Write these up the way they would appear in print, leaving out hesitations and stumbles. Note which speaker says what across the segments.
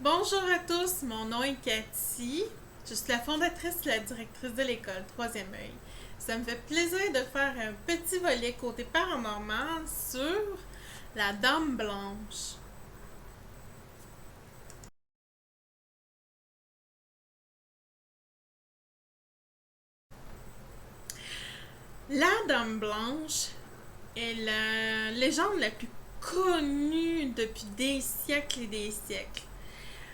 Speaker 1: Bonjour à tous, mon nom est Cathy. Je suis la fondatrice et la directrice de l'école Troisième Œil. Ça me fait plaisir de faire un petit volet côté paranormal sur la Dame Blanche. La Dame Blanche est la légende la plus connue depuis des siècles et des siècles.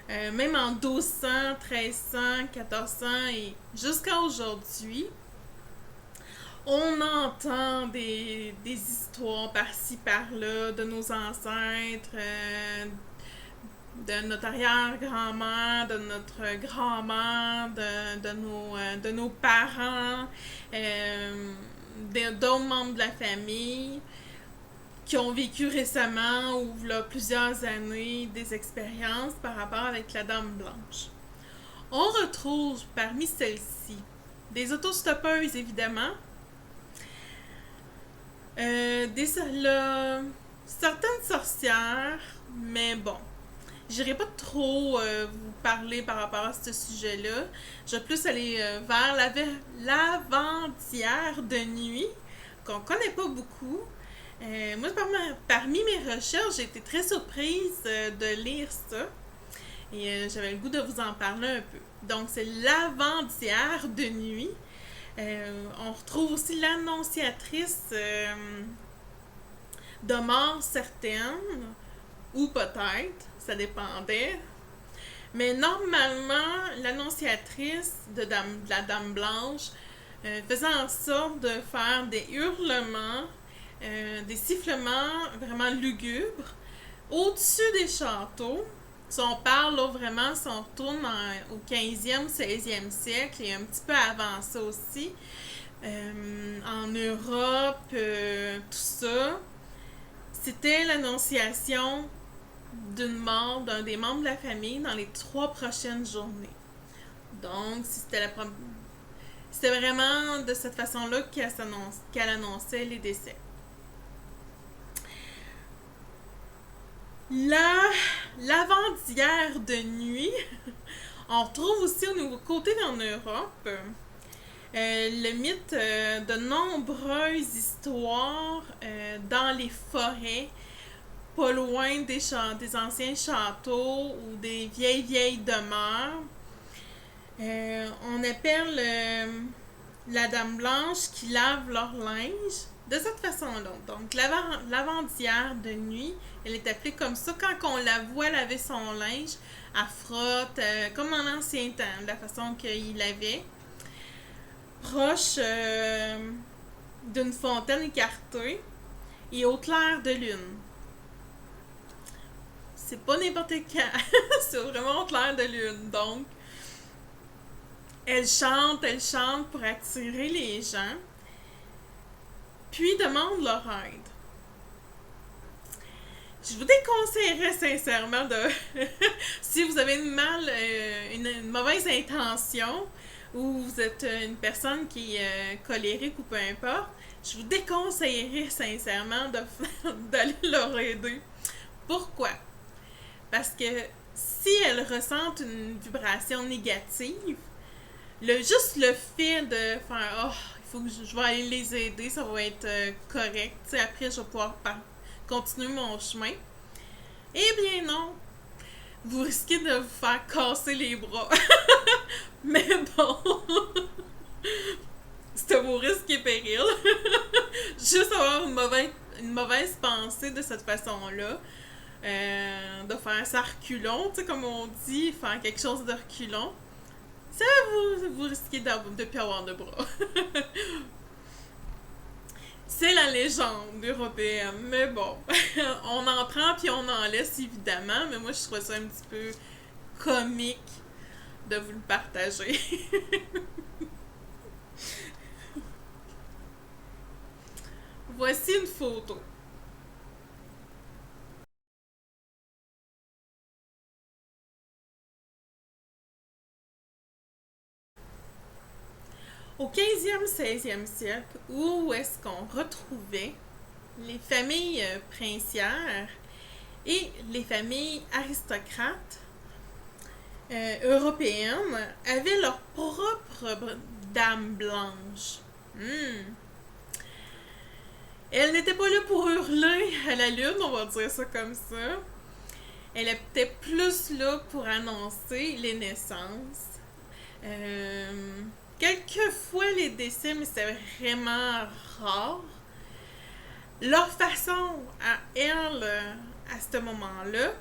Speaker 1: Même en 1200, 1300, 1400 et jusqu'à aujourd'hui, on entend des histoires par-ci par-là de nos ancêtres, de notre arrière-grand-mère, de notre grand-mère, de nos parents, d'autres membres de la famille qui ont vécu récemment ou là, plusieurs années des expériences par rapport avec la Dame Blanche. On retrouve parmi celles-ci des autostoppeuses évidemment, certaines sorcières, mais bon, j'irai pas trop vous parler par rapport à ce sujet-là. Je vais plus aller vers l'avant-hier de nuit, qu'on connaît pas beaucoup. Moi, parmi mes recherches, j'ai été très surprise de lire ça. Et j'avais le goût de vous en parler un peu. Donc, c'est l'avant-hier de nuit. On retrouve aussi l'annonciatrice de mort certaine, ou peut-être, ça dépendait. Mais normalement, l'annonciatrice de la Dame Blanche faisait en sorte de faire des hurlements, des sifflements vraiment lugubres au-dessus des châteaux. Si on parle là, vraiment, si on retourne au 15e, 16e siècle et un petit peu avant ça aussi, en Europe, tout ça, c'était l'annonciation d'une mort d'un des membres de la famille dans les 3 prochaines journées. Donc, c'était vraiment de cette façon-là qu'elle annonçait les décès. L'avant-hier de nuit, on retrouve aussi au niveau côté en Europe le mythe de nombreuses histoires dans les forêts, pas loin des anciens châteaux ou des vieilles demeures. On appelle la Dame Blanche qui lave leur linge de cette façon-là. Donc, l'avant-hier de nuit, elle est appelée comme ça. Quand on la voit laver son linge, elle frotte, comme en ancien temps, de la façon qu'il lavait, proche d'une fontaine écartée et au clair de lune. C'est pas n'importe quand, c'est vraiment au clair de lune. Donc, elle chante pour attirer les gens, puis demande leur aide. Je vous déconseillerais sincèrement de si vous avez une mauvaise intention ou vous êtes une personne qui est colérique ou peu importe, je vous déconseillerais sincèrement d'aller leur aider. Pourquoi? Parce que si elles ressentent une vibration négative, juste le fait de faire il faut que je vais aller les aider, ça va être correct. T'sais, après, je vais pouvoir continuer mon chemin. Eh bien non, vous risquez de vous faire casser les bras. Mais bon, c'est vos risques et périls. Juste avoir une mauvaise pensée de cette façon-là. De faire ça reculons, tu sais, comme on dit, faire quelque chose de reculons. Ça, vous risquez de ne plus avoir de bras. C'est la légende européenne, mais bon, on en prend puis on en laisse évidemment, mais moi je trouve ça un petit peu comique de vous le partager. Voici une photo. Au 15e, 16e siècle, où est-ce qu'on retrouvait les familles princières et les familles aristocrates européennes avaient leur propre dame blanche. Elle n'était pas là pour hurler à la lune, on va dire ça comme ça. Elle était plus là pour annoncer les naissances. Quelquefois les décès, mais c'était vraiment rare. Leur façon à elle, à ce moment-là,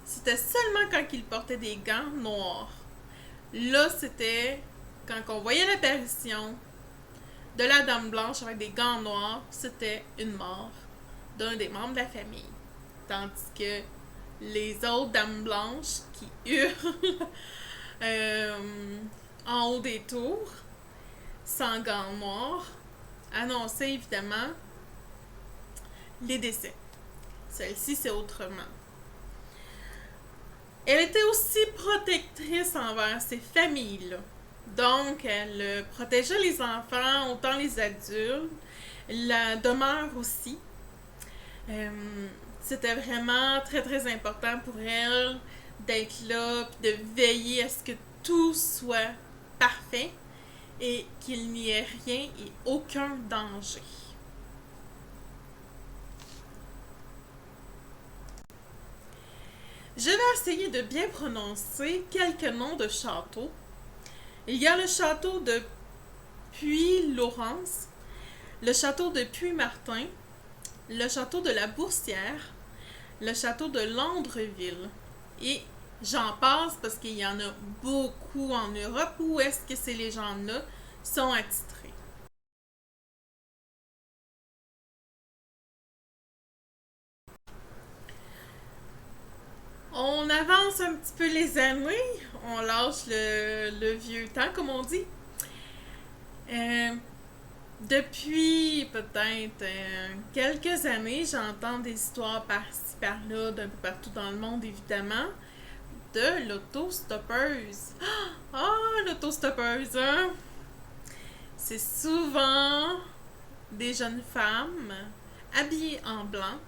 Speaker 1: c'était seulement quand ils portaient des gants noirs. Là, c'était quand on voyait l'apparition de la Dame Blanche avec des gants noirs, c'était une mort d'un des membres de la famille. Tandis que les autres Dames Blanches qui hurlent en haut des tours, sans gants noirs, annonçaient évidemment les décès. Celle-ci, c'est autrement. Elle était aussi protectrice envers ces familles-là. Donc, elle protégeait les enfants, autant les adultes, la demeure aussi. C'était vraiment très, très important pour elle d'être là, puis de veiller à ce que tout soit parfait et qu'il n'y ait rien et aucun danger. Je vais essayer de bien prononcer quelques noms de châteaux. Il y a le château de Puy-Laurence, le château de Puy-Martin, le château de la Boursière, le château de Landreville. Et j'en passe parce qu'il y en a beaucoup en Europe où est-ce que ces légendes-là sont attitrées. On avance un petit peu les années, on lâche le vieux temps, comme on dit. Depuis peut-être quelques années, j'entends des histoires par-ci par-là, d'un peu partout dans le monde, évidemment, de l'autostoppeuse. L'autostoppeuse, hein? C'est souvent des jeunes femmes habillées en blanc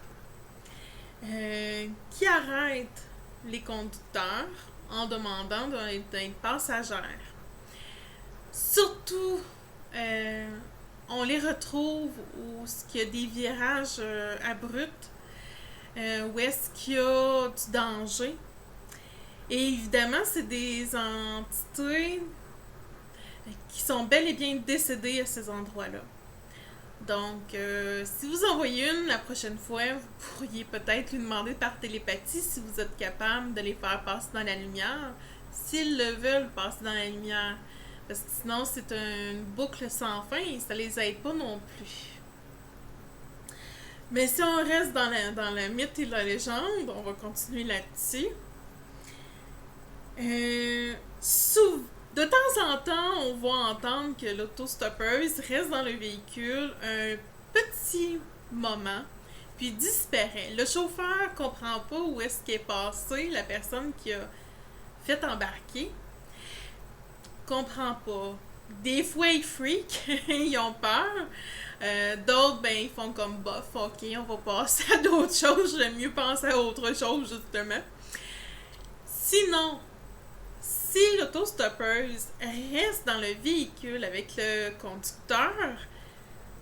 Speaker 1: qui arrêtent les conducteurs en demandant d'être passagères. Surtout, on les retrouve où il y a des virages abrupts, où est-ce qu'il y a du danger. Et évidemment, c'est des entités qui sont bel et bien décédées à ces endroits-là. Donc, si vous en voyez une la prochaine fois, vous pourriez peut-être lui demander par télépathie si vous êtes capable de les faire passer dans la lumière, s'ils le veulent passer dans la lumière. Parce que sinon, c'est une boucle sans fin et ça les aide pas non plus. Mais si on reste dans le mythe et la légende, on va continuer là-dessus. De temps en temps, on va entendre que l'autostoppeuse reste dans le véhicule un petit moment, puis disparaît. Le chauffeur comprend pas où est-ce qu'est passée la personne qui a fait embarquer. Comprend pas. Des fois, ils freak, ils ont peur. D'autres, ben, ils font comme bof, ok, on va passer à d'autres choses. J'aime mieux penser à autre chose, justement. Sinon, si l'autostoppeuse reste dans le véhicule avec le conducteur,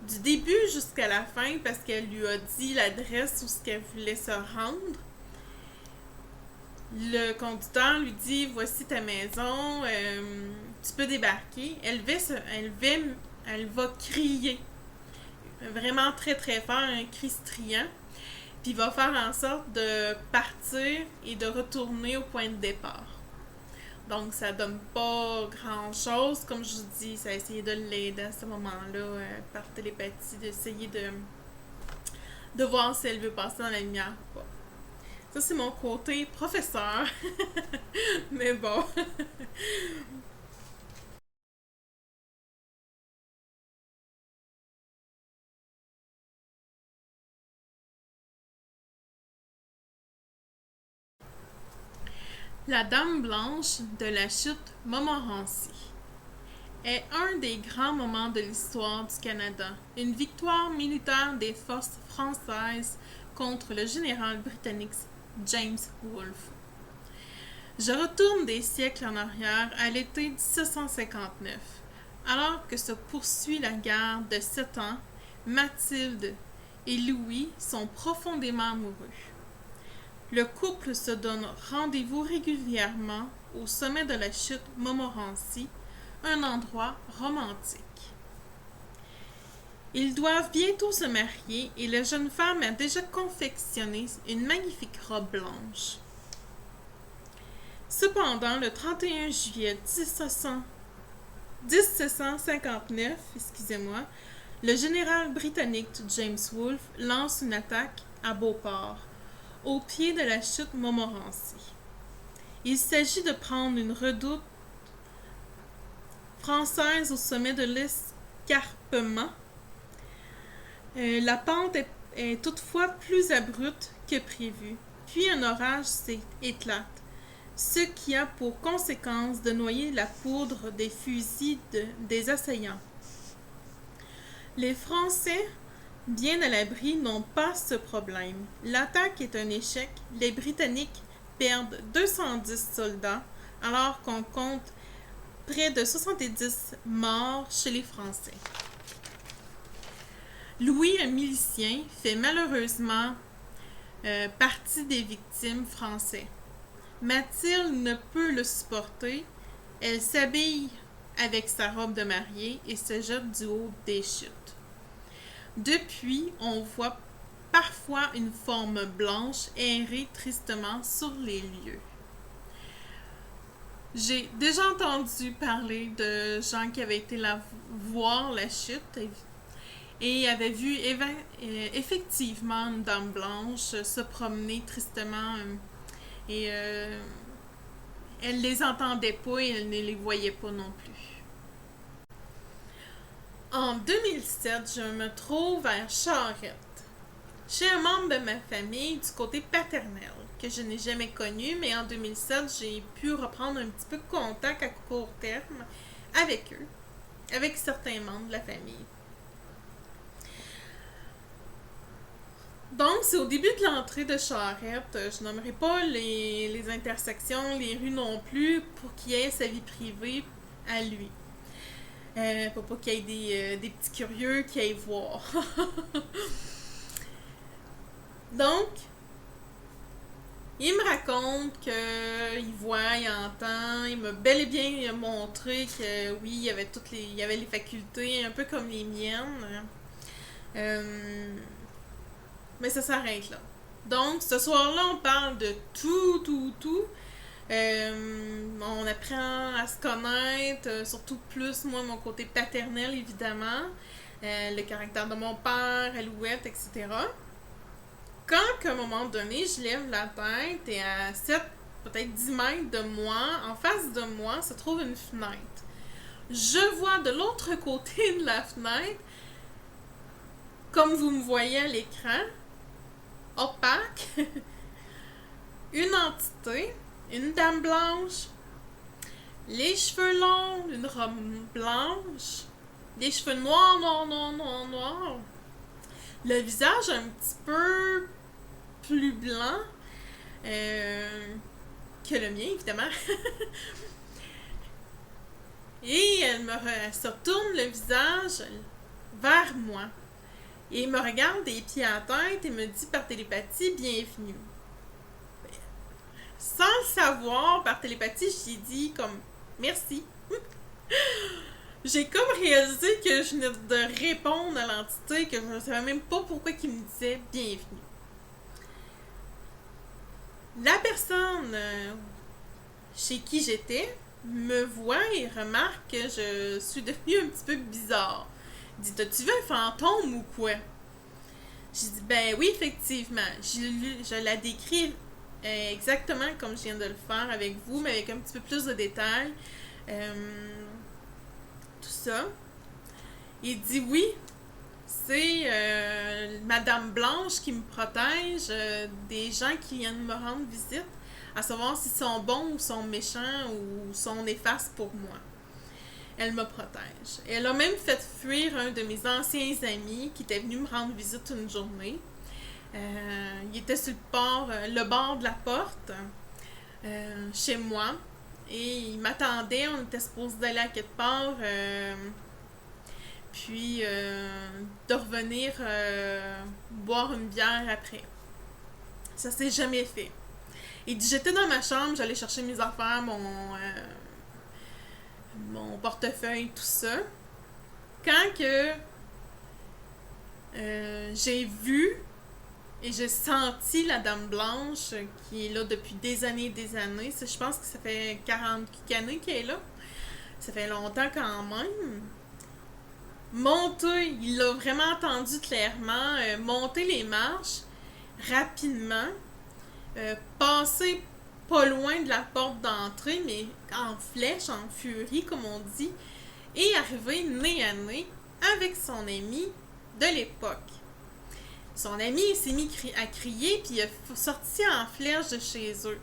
Speaker 1: du début jusqu'à la fin, parce qu'elle lui a dit l'adresse où ce qu'elle voulait se rendre, le conducteur lui dit voici ta maison, tu peux débarquer. Elle va crier vraiment très très fort, un cri striant, puis va faire en sorte de partir et de retourner au point de départ. Donc ça donne pas grand chose, comme je vous dis, ça a essayé de l'aider à ce moment-là par télépathie, d'essayer de voir si elle veut passer dans la lumière ou pas. Ça, c'est mon côté professeur. Mais bon. La Dame Blanche de la chute Montmorency est un des grands moments de l'histoire du Canada. Une victoire militaire des forces françaises contre le général britannique James Wolfe. Je retourne des siècles en arrière à l'été 1759. Alors que se poursuit la guerre de 7 ans, Mathilde et Louis sont profondément amoureux. Le couple se donne rendez-vous régulièrement au sommet de la chute Montmorency, un endroit romantique. Ils doivent bientôt se marier et la jeune femme a déjà confectionné une magnifique robe blanche. Cependant, le 31 juillet 1759, le général britannique James Wolfe lance une attaque à Beauport, au pied de la chute Montmorency. Il s'agit de prendre une redoute française au sommet de l'escarpement. La pente est toutefois plus abrupte que prévu, puis un orage éclate, ce qui a pour conséquence de noyer la poudre des fusils des assaillants. Les Français, bien à l'abri, n'ont pas ce problème. L'attaque est un échec. Les Britanniques perdent 210 soldats, alors qu'on compte près de 70 morts chez les Français. Louis, un milicien, fait malheureusement partie des victimes français. Mathilde ne peut le supporter. Elle s'habille avec sa robe de mariée et se jette du haut des chutes. Depuis, on voit parfois une forme blanche errer tristement sur les lieux. J'ai déjà entendu parler de gens qui avaient été là voir la chute et avaient vu effectivement une dame blanche se promener tristement et elle les entendait pas et elle ne les voyait pas non plus. En 2007, je me trouve à Charette, chez un membre de ma famille du côté paternel, que je n'ai jamais connu, mais en 2007, j'ai pu reprendre un petit peu de contact à court terme avec eux, avec certains membres de la famille. Donc, c'est au début de l'entrée de Charette. Je nommerai pas les intersections, les rues non plus, pour qu'il ait sa vie privée à lui. Pour pas qu'il y ait des petits curieux qui aillent voir. Donc, il me raconte qu'il voit, il entend, il m'a bel et bien montré que oui, il y avait les facultés, un peu comme les miennes. Mais ça s'arrête là. Donc, ce soir-là, on parle de tout. On apprend à se connaître, surtout plus, moi, mon côté paternel, évidemment. Le caractère de mon père, Alouette, etc. Quand, à un moment donné, je lève la tête et à 7, peut-être 10 mètres de moi, en face de moi, se trouve une fenêtre. Je vois de l'autre côté de la fenêtre, comme vous me voyez à l'écran, opaque, une entité, une dame blanche, les cheveux longs, une robe blanche, les cheveux noirs, le visage un petit peu plus blanc que le mien, évidemment. Et elle se retourne le visage vers moi. Et il me regarde des pieds à tête et me dit par télépathie « Bienvenue ». Sans le savoir, par télépathie, j'ai dit comme « Merci ». J'ai comme réalisé que je venais de répondre à l'entité, que je ne savais même pas pourquoi il me disait « Bienvenue ». La personne chez qui j'étais me voit et remarque que je suis devenue un petit peu bizarre. Il dit, t'as-tu vu un fantôme ou quoi? J'ai dit, ben oui, effectivement. Je la décris exactement comme je viens de le faire avec vous, mais avec un petit peu plus de détails. Tout ça. Il dit, oui, c'est Madame Blanche qui me protège des gens qui viennent me rendre visite, à savoir s'ils sont bons ou sont méchants ou sont néfastes pour moi. Elle me protège. Elle a même fait fuir un de mes anciens amis qui était venu me rendre visite une journée. Il était sur le bord de la porte. chez moi. Et il m'attendait, on était supposé d'aller à quelque part, puis de revenir boire une bière après. Ça s'est jamais fait. Il dit, j'étais dans ma chambre, j'allais chercher mes affaires, mon portefeuille, tout ça. Quand que j'ai vu et j'ai senti la Dame Blanche qui est là depuis des années et des années. Je pense que ça fait 40 années qu'elle est là. Ça fait longtemps quand même. Monter, il l'a vraiment entendu clairement, monter les marches rapidement, passer pas loin de la porte d'entrée, mais en flèche, en furie, comme on dit, et arriver nez à nez avec son ami de l'époque. Son ami il s'est mis à crier, puis il est sorti en flèche de chez eux.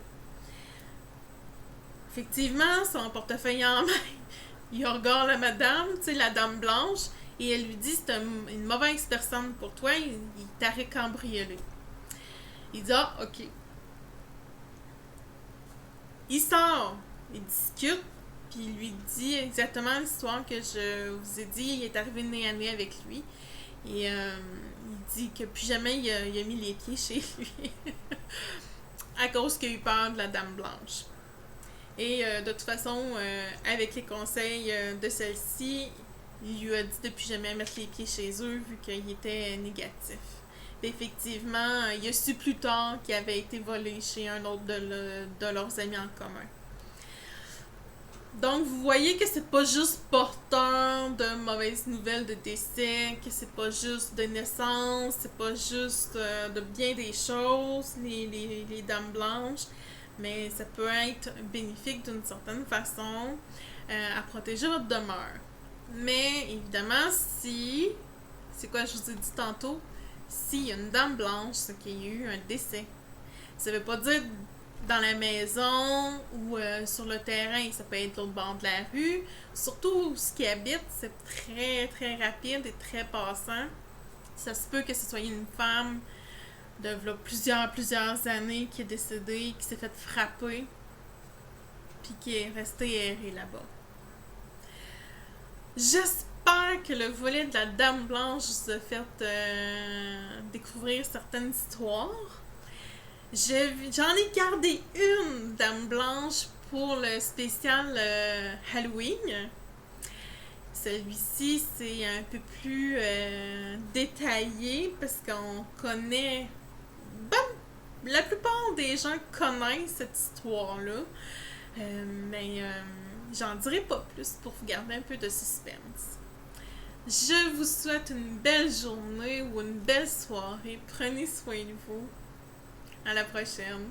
Speaker 1: Effectivement, son portefeuille en main, il regarde la madame, tu sais, la Dame Blanche, et elle lui dit, c'est une mauvaise personne pour toi, il t'aurait cambriolé. Il dit, ah, ok. Il sort, il discute, puis il lui dit exactement l'histoire que je vous ai dit. Il est arrivé nez à nez avec lui. Et il dit que plus jamais il a mis les pieds chez lui. À cause qu'il a eu peur de la Dame Blanche. Et de toute façon, avec les conseils de celle-ci, il lui a dit de plus jamais mettre les pieds chez eux vu qu'il était négatif. Et effectivement, il a su plus tard qu'il avait été volé chez un autre de leurs amis en commun. Donc, vous voyez que c'est pas juste porteur de mauvaises nouvelles de décès, que c'est pas juste de naissance, c'est pas juste de bien des choses, les Dames Blanches, mais ça peut être bénéfique d'une certaine façon à protéger votre demeure. Mais évidemment, si, c'est quoi je vous ai dit tantôt, s'il y a une Dame Blanche, c'est qu'il y a eu un décès. Ça veut pas dire dans la maison ou sur le terrain, ça peut être l'autre bord de la rue. Surtout ce qui habite, c'est très très rapide et très passant. Ça se peut que ce soit une femme de plusieurs années qui est décédée, qui s'est fait frapper, puis qui est restée errée là-bas. J'espère que le volet de la Dame Blanche vous a fait découvrir certaines histoires. J'en ai gardé une Dame Blanche pour le spécial Halloween. Celui-ci, c'est un peu plus détaillé parce qu'on connaît... la plupart des gens connaissent cette histoire-là. Mais j'en dirai pas plus pour vous garder un peu de suspense. Je vous souhaite une belle journée ou une belle soirée. Prenez soin de vous. À la prochaine.